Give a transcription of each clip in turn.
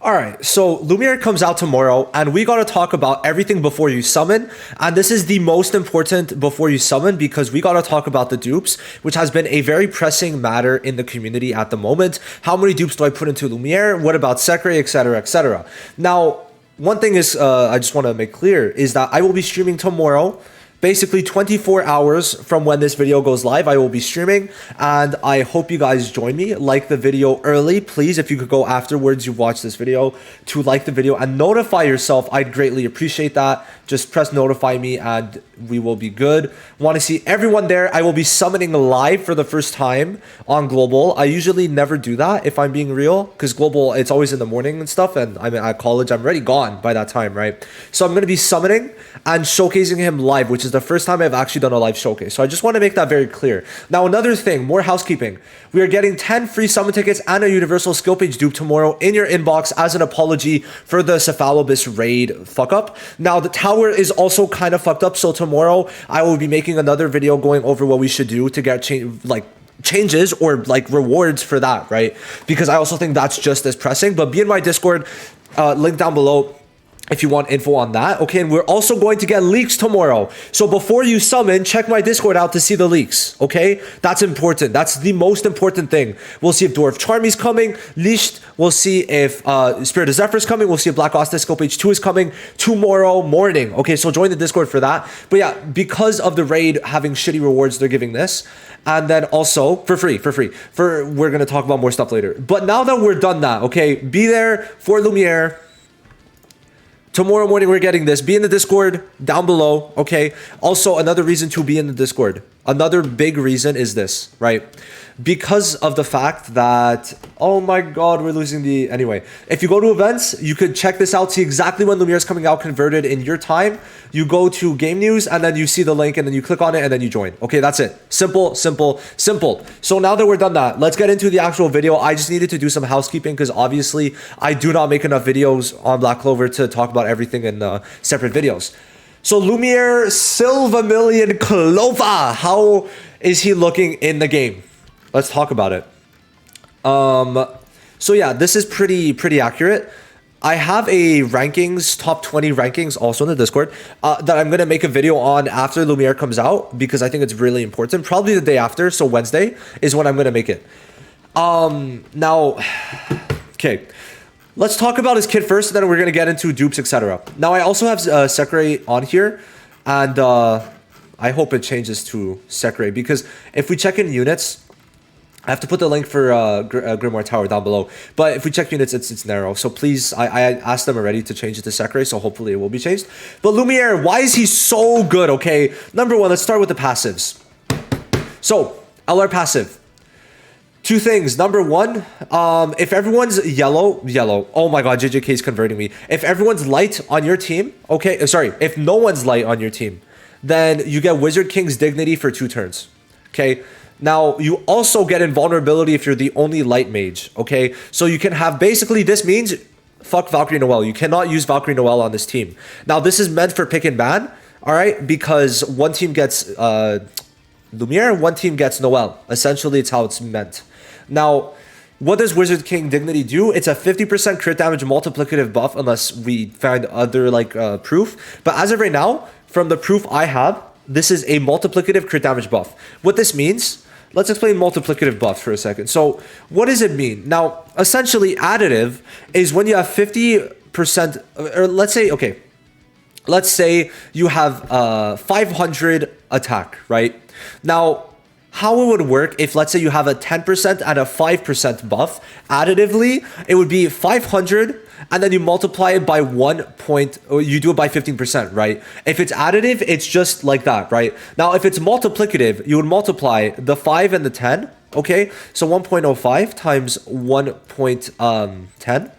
All right, so Lumiere comes out tomorrow, and we got to talk about everything before you summon. And this is the most important before you summon because we got to talk about the dupes, which has been a very pressing matter in the community at the moment. How many dupes do I put into Lumiere? What about SECRE, etc., etc.? Now, one thing is, I just want to make clear, is that I will be streaming tomorrow. Basically 24 hours from when this video goes live, I will be streaming, and I hope you guys join me. Like the video early, please. If you could go afterwards you watch this video to like the video and notify yourself, I'd greatly appreciate that. Just press notify me and we will be good. Want to see everyone there. I will be summoning live for the first time on Global. I usually never do that if I'm being real, because Global, it's always in the morning and stuff, and I'm at college. I'm already gone by that time, right? So I'm going to be summoning and showcasing him live, which is the first time I've actually done a live showcase. So I just want to make that very clear. Now, another thing, more housekeeping. We are getting 10 free summon tickets and a universal skill page dupe tomorrow in your inbox as an apology for the Cephalobus raid fuck up. Now, the tower is also kind of fucked up, so tomorrow I will be making another video going over what we should do to get changes or like rewards for that, right? Because I also think that's just as pressing. But be in my Discord, link down below if you want info on that. Okay, and we're also going to get leaks tomorrow. So before you summon, check my Discord out to see the leaks. Okay, that's important. That's the most important thing. We'll see if Dwarf Charmy's coming. Leashed. We'll see if Spirit of Zephyr's coming. We'll see if Black Ostis Skill Page 2 is coming tomorrow morning. Okay, so join the Discord for that. But yeah, because of the raid having shitty rewards, they're giving this. And then also for free. We're going to talk about more stuff later. But now that we're done that, okay, be there for Lumiere. Tomorrow morning, we're getting this. Be in the Discord down below, okay? Also, another reason to be in the Discord. Another big reason is this, right? Because of the fact that, oh my God, we're losing the... Anyway, if you go to events, you could check this out, see exactly when Lumiere is coming out converted in your time. You go to game news, and then you see the link, and then you click on it, and then you join. Okay, that's it. Simple, simple, simple. So now that we're done that, let's get into the actual video. I just needed to do some housekeeping because obviously I do not make enough videos on Black Clover to talk about everything in separate videos. So Lumiere Silvermillion Clover, how is he looking in the game? Let's talk about it. So yeah, this is pretty accurate. I have a rankings, top 20 rankings also in the Discord that I'm going to make a video on after Lumiere comes out because I think it's really important. Probably the day after, so Wednesday is when I'm going to make it. Now, okay. Let's talk about his kit first, and then we're going to get into dupes, etc. Now, I also have SECRE on here, and I hope it changes to SECRE, because if we check in units, I have to put the link for Grimoire Tower down below, but if we check units, it's narrow. So please, I asked them already to change it to SECRE, so hopefully it will be changed. But Lumiere, why is he so good, okay? Number one, let's start with the passives. So, LR passive. Two things. Number one, if everyone's yellow, oh my God, JJK is converting me. If everyone's light on your team, okay, sorry, if no one's light on your team, then you get Wizard King's Dignity for 2 turns, okay? Now, you also get invulnerability if you're the only light mage, okay? So you can have, basically this means, fuck Valkyrie Noelle. You cannot use Valkyrie Noelle on this team. Now, this is meant for pick and ban, all right? Because one team gets Lumiere, one team gets Noelle. Essentially, it's how it's meant. Now, what does Wizard King Dignity do? It's a 50% crit damage multiplicative buff unless we find other proof. But as of right now, from the proof I have, this is a multiplicative crit damage buff. What this means, let's explain multiplicative buff for a second. So what does it mean? Now, essentially additive is when you have 50%, or let's say, okay, let's say you have 500 attack, right? Now, how it would work if, let's say, you have a 10% and a 5% buff, additively, it would be 500, and then you multiply it by 1 point, or you do it by 15%, right? If it's additive, it's just like that, right? Now, if it's multiplicative, you would multiply the 5 and the 10, okay? So 1.05 times 1.10.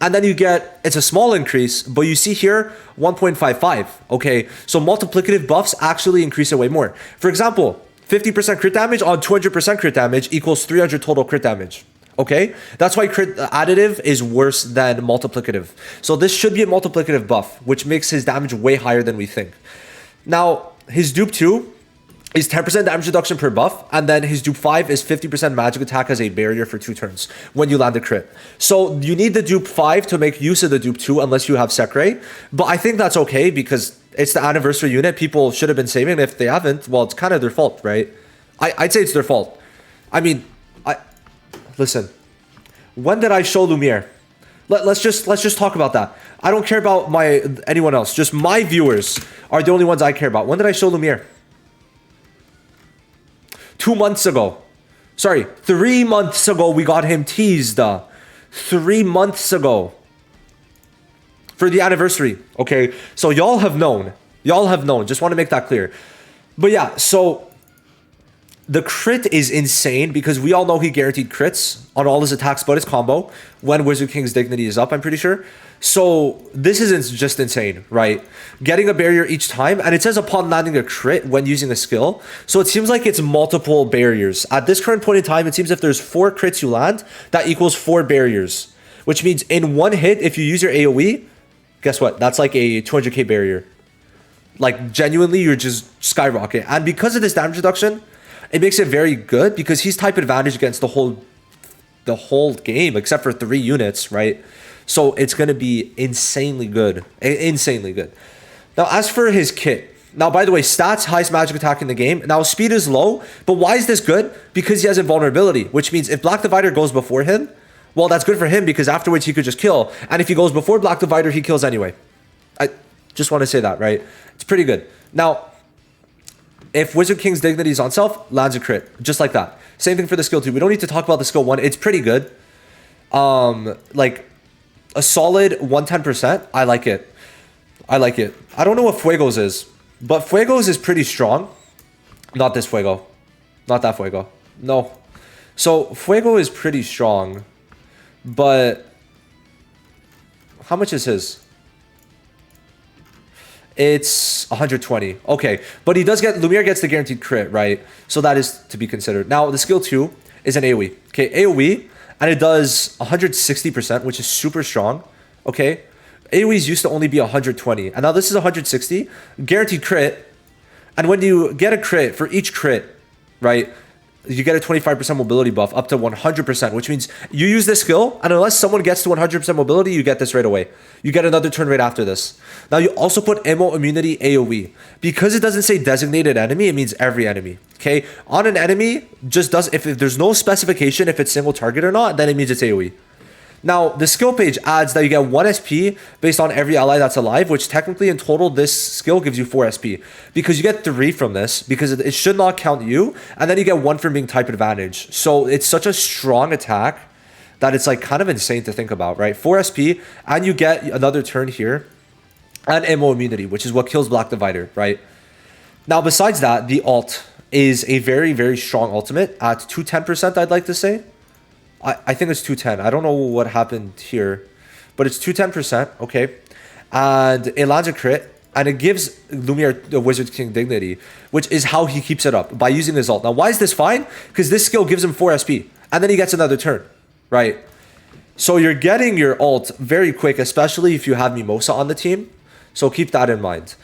And then you get, it's a small increase, but you see here, 1.55, okay? So multiplicative buffs actually increase it way more. For example, 50% crit damage on 200% crit damage equals 300 total crit damage. Okay? That's why crit additive is worse than multiplicative. So this should be a multiplicative buff, which makes his damage way higher than we think. Now, his dupe 2 is 10% damage reduction per buff, and then his dupe 5 is 50% magic attack as a barrier for 2 turns when you land a crit. So you need the dupe 5 to make use of the dupe 2 unless you have SECRE, but I think that's okay because it's the anniversary unit. People should have been saving. If they haven't, well, it's kind of their fault, right? I'd say it's their fault. I mean, listen, when did I show Lumiere? Let's just talk about that. I don't care about anyone else. Just my viewers are the only ones I care about. When did I show Lumiere? 2 months ago. Sorry, 3 months ago we got him teased. 3 months ago. For the anniversary. Okay, so y'all have known. Y'all have known. Just want to make that clear. But yeah, so the crit is insane because we all know he guaranteed crits on all his attacks but his combo when Wizard King's Dignity is up, I'm pretty sure. So this is just insane, right? Getting a barrier each time, and it says upon landing a crit when using a skill. So it seems like it's multiple barriers. At this current point in time, it seems if there's 4 crits you land, that equals 4 barriers. Which means in one hit, if you use your AoE, guess what? That's like a 200k barrier. Like genuinely, you're just skyrocket. And because of this damage reduction, it makes it very good because he's type advantage against the whole game except for 3 units, right? So it's going to be insanely good. Insanely good. Now, as for his kit. Now, by the way, stats, highest magic attack in the game. Now, speed is low. But why is this good? Because he has invulnerability. Which means if Black Divider goes before him, well, that's good for him because afterwards he could just kill. And if he goes before Black Divider, he kills anyway. I just want to say that, right? It's pretty good. Now, if Wizard King's Dignity is on self, lands a crit. Just like that. Same thing for the skill 2. We don't need to talk about the skill 1. It's pretty good. Like a solid 110%. I like it. I like it. I don't know what Fuego's is. But Fuego's is pretty strong. Not this Fuego. Not that Fuego. No. So Fuego is pretty strong. But how much is his? It's 120. Okay, but he does get, Lumiere gets the guaranteed crit, right? So that is to be considered. Now, the skill 2 is an AoE. Okay, AoE, and it does 160%, which is super strong. Okay, AoEs used to only be 120, and now this is 160. Guaranteed crit, and when you get a crit, for each crit, right, you get a 25% mobility buff up to 100%, which means you use this skill, and unless someone gets to 100% mobility, you get this right away. You get another turn right after this. Now, you also put ammo immunity AoE. Because it doesn't say designated enemy, it means every enemy. Okay? On an enemy, just does, if there's no specification if it's single target or not, then it means it's AoE. Now, the skill page adds that you get 1 SP based on every ally that's alive, which technically in total, this skill gives you 4 SP. Because you get 3 from this, because it should not count you, and then you get 1 from being type advantage. So it's such a strong attack that it's like kind of insane to think about, right? 4 SP, and you get another turn here, and ammo immunity, which is what kills Black Divider, right? Now, besides that, the ult is a very, very strong ultimate at 210%, I'd like to say. I think it's 210. I don't know what happened here, but it's 210%, okay? And it lands a crit, and it gives Lumiere the Wizard King Dignity, which is how he keeps it up, by using his ult. Now, why is this fine? Because this skill gives him 4 SP, and then he gets another turn, right? So you're getting your ult very quick, especially if you have Mimosa on the team. So keep that in mind.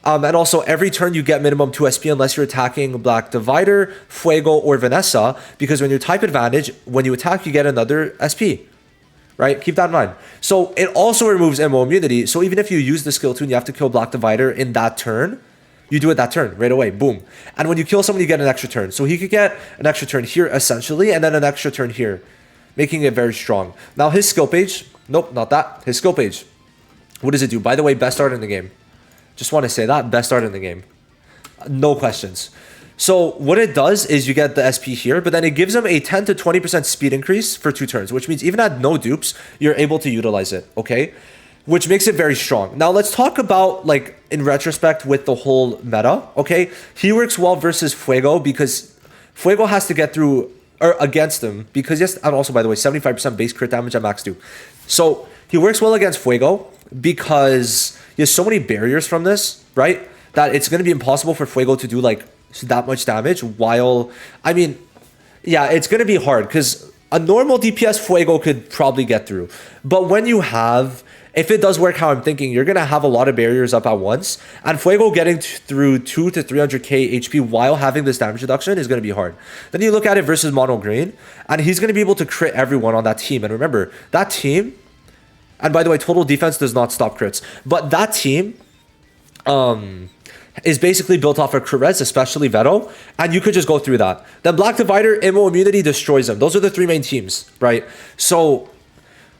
And also, every turn you get minimum 2 SP unless you're attacking Black Divider, Fuego, or Vanessa. Because when you're type advantage, when you attack, you get another SP. Right? Keep that in mind. So it also removes ammo immunity. So even if you use the skill 2 and you have to kill Black Divider in that turn, you do it that turn right away. Boom. And when you kill someone, you get an extra turn. So he could get an extra turn here, essentially, and then an extra turn here, making it very strong. Now, his skill page. Nope, not that. His skill page. What does it do? By the way, best art in the game. Just want to say that, best art in the game. No questions. So what it does is you get the SP here, but then it gives them a 10 to 20% speed increase for 2 turns, which means even at no dupes, you're able to utilize it, okay? Which makes it very strong. Now let's talk about, like, in retrospect with the whole meta, okay? He works well versus Fuego because Fuego has to get through, or against him, because yes, and also by the way, 75% base crit damage at max dupe. So he works well against Fuego because he has so many barriers from this, right? That it's going to be impossible for Fuego to do like that much damage while, I mean, yeah, it's going to be hard because a normal DPS Fuego could probably get through. But when you have if it does work how I'm thinking, you're going to have a lot of barriers up at once. And Fuego getting through 2 to 300k HP while having this damage reduction is going to be hard. Then you look at it versus Mono Green, and he's going to be able to crit everyone on that team. And remember, that team, and by the way, total defense does not stop crits, but that team is basically built off of crit res, especially Veto, and you could just go through that. Then Black Divider, Immo, Immunity destroys them. Those are the 3 main teams, right? So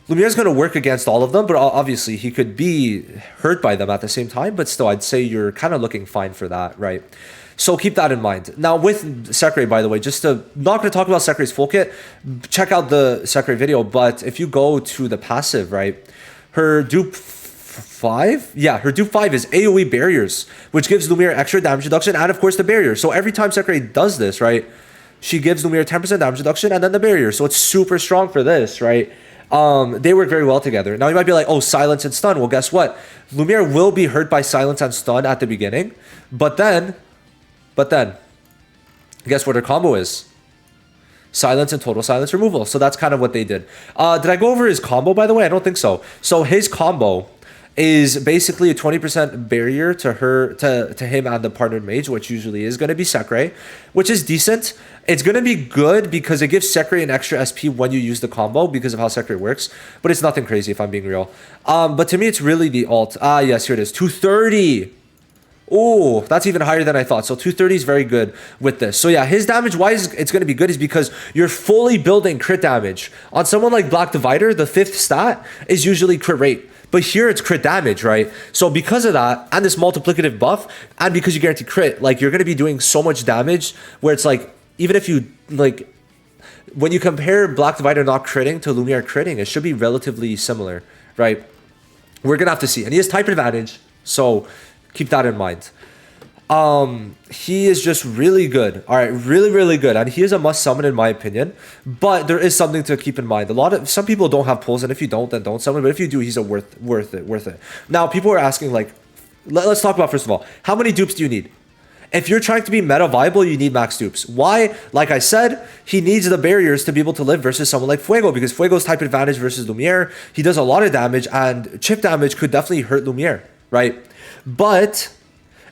Lumiere's going to work against all of them, but obviously he could be hurt by them at the same time, but still I'd say you're kind of looking fine for that, right? So keep that in mind. Now with SECRE, by the way, not going to talk about SECRE's full kit, check out the SECRE video, but if you go to the passive, right, her dupe 5? Yeah, her dupe 5 is AoE barriers, which gives Lumiere extra damage reduction and of course the barrier. So every time SECRE does this, right, she gives Lumiere 10% damage reduction and then the barrier. So it's super strong for this, right? They work very well together. Now you might be like, oh, silence and stun. Well, guess what? Lumiere will be hurt by silence and stun at the beginning, but then, guess what her combo is? Silence and total silence removal. So that's kind of what they did. Did I go over his combo, by the way? I don't think so. So his combo is basically a 20% barrier to him and the partnered mage, which usually is going to be SECRE, which is decent. It's going to be good because it gives SECRE an extra SP when you use the combo because of how SECRE works, but it's nothing crazy if I'm being real. But to me, it's really the ult. Yes, here it is, 230. Oh, that's even higher than I thought. So 230 is very good with this. So yeah, his damage, why it's going to be good is because you're fully building crit damage. On someone like Black Divider, the 5th stat is usually crit rate. But here it's crit damage, right? So because of that, and this multiplicative buff, and because you guarantee crit, like you're going to be doing so much damage where it's like, even if you, like, when you compare Black Divider not critting to Lumiere critting, it should be relatively similar, right? We're going to have to see. And he has type advantage, so keep that in mind. He is just really good. All right, really, really good. And he is a must summon in my opinion, but there is something to keep in mind. Some people don't have pulls, and if you don't, then don't summon. But if you do, he's a worth it. Now, people are asking, like, let's talk about, first of all, how many dupes do you need? If you're trying to be meta viable, you need max dupes. Why? Like I said, he needs the barriers to be able to live versus someone like Fuego, because Fuego's type advantage versus Lumiere, he does a lot of damage, and chip damage could definitely hurt Lumiere, right? But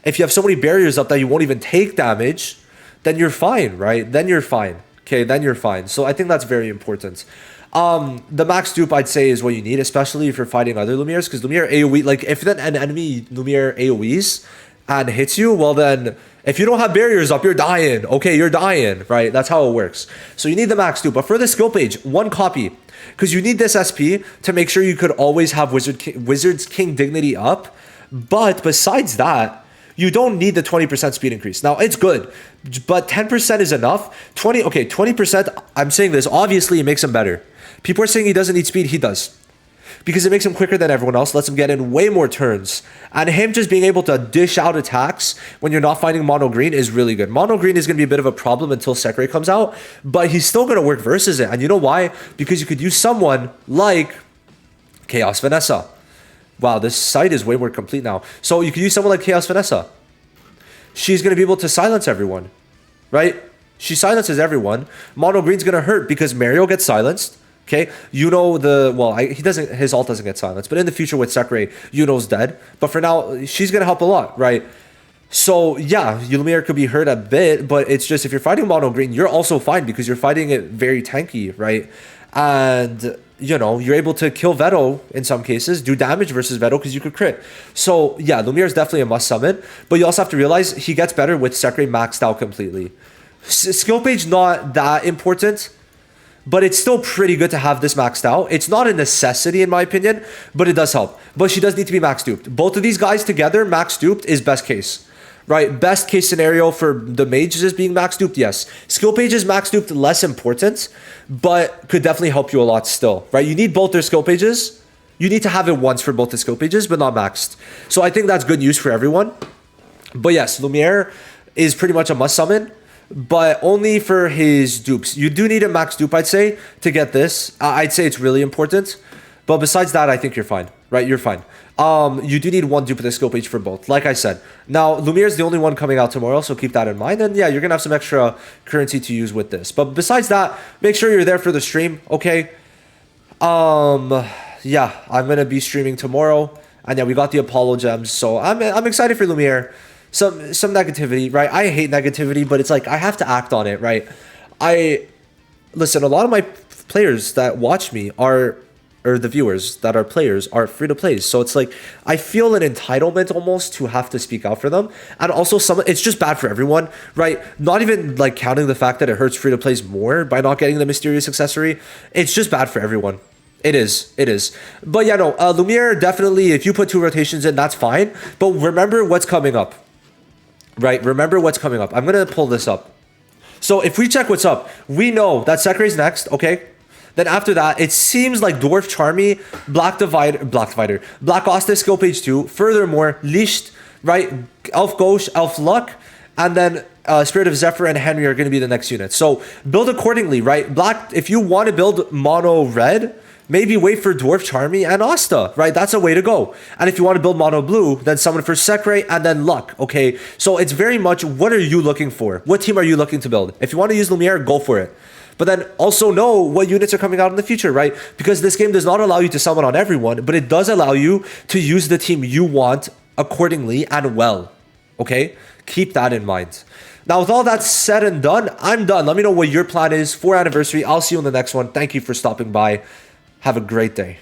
if you have so many barriers up that you won't even take damage, then you're fine, right? Then you're fine. Okay, then you're fine. So I think that's very important. The max dupe, I'd say, is what you need, especially if you're fighting other Lumieres, because Lumiere AoE, like, if then an enemy Lumiere AoEs and hits you, well then, if you don't have barriers up, you're dying. Okay, you're dying, right? That's how it works. So you need the max dupe. But for the skill page, 1 copy, because you need this SP to make sure you could always have Wizard's King Dignity up. But besides that, you don't need the 20% speed increase. Now, it's good, but 10% is enough. 20%, I'm saying this, obviously it makes him better. People are saying he doesn't need speed, he does. Because it makes him quicker than everyone else, lets him get in way more turns. And him just being able to dish out attacks when you're not fighting Mono Green is really good. Mono Green is going to be a bit of a problem until SECRE comes out, but he's still going to work versus it. And you know why? Because you could use someone like Chaos Vanessa. Wow, this site is way more complete now. So you can use someone like Chaos Vanessa. She's going to be able to silence everyone, right? She silences everyone. Mono Green's going to hurt because Mario gets silenced. Okay, he doesn't, his ult doesn't get silenced, but in the future with SECRE, Yuno's dead. But for now, she's going to help a lot, right? So yeah, Lumiere could be hurt a bit, but it's just, if you're fighting Mono Green, you're also fine because you're fighting it very tanky, right? And you know, you're able to kill Veto in some cases, do damage versus Veto because you could crit. So yeah, Lumiere is definitely a must summon, but you also have to realize he gets better with SECRE maxed out completely. Skill page not that important, but it's still pretty good to have this maxed out. It's not a necessity in my opinion, but it does help. But she does need to be max duped. Both of these guys together, max duped is best case. Right, best case scenario for the mages is being max duped, yes. Skill page is max duped, less important, but could definitely help you a lot still, right? You need both their skill pages. You need to have it once for both the skill pages, but not maxed. So I think that's good news for everyone. But yes, Lumiere is pretty much a must summon, but only for his dupes. You do need a max dupe, I'd say, to get this. I'd say it's really important. But besides that, I think you're fine, right? You're fine. You do need 1 dupe of the skill page for both, like I said. Now, Lumiere is the only one coming out tomorrow, so keep that in mind. And yeah, you're going to have some extra currency to use with this. But besides that, make sure you're there for the stream, okay? yeah, I'm gonna be streaming tomorrow, and yeah, we got the Apollo gems, so I'm excited for Lumiere. Some negativity, right? I hate negativity, but it's like I have to act on it, right? I listen. A lot of my players that watch me are, or the viewers that are players are free to play. So it's like I feel an entitlement almost to have to speak out for them. And also it's just bad for everyone, right? Not even like counting the fact that it hurts free to plays more by not getting the mysterious accessory. It's just bad for everyone. It is. But yeah, no, Lumiere definitely, if you put 2 rotations in, that's fine. But remember what's coming up, right? Remember what's coming up. I'm going to pull this up. So if we check what's up, we know that SECRE is next, okay? Then after that, it seems like Dwarf Charmy, Black Ostis, Skill Page 2. Furthermore, Licht, right? Elf Gauche, Elf Luck, and then Spirit of Zephyr and Henry are going to be the next units. So build accordingly, right? Black, if you want to build mono red, maybe wait for Dwarf Charmy and Asta, right? That's a way to go. And if you want to build mono blue, then summon for SECRE and then Luck, okay? So it's very much, what are you looking for? What team are you looking to build? If you want to use Lumiere, go for it. But then also know what units are coming out in the future, right? Because this game does not allow you to summon on everyone, but it does allow you to use the team you want accordingly and well, okay? Keep that in mind. Now, with all that said and done, I'm done. Let me know what your plan is for anniversary. I'll see you in the next one. Thank you for stopping by. Have a great day.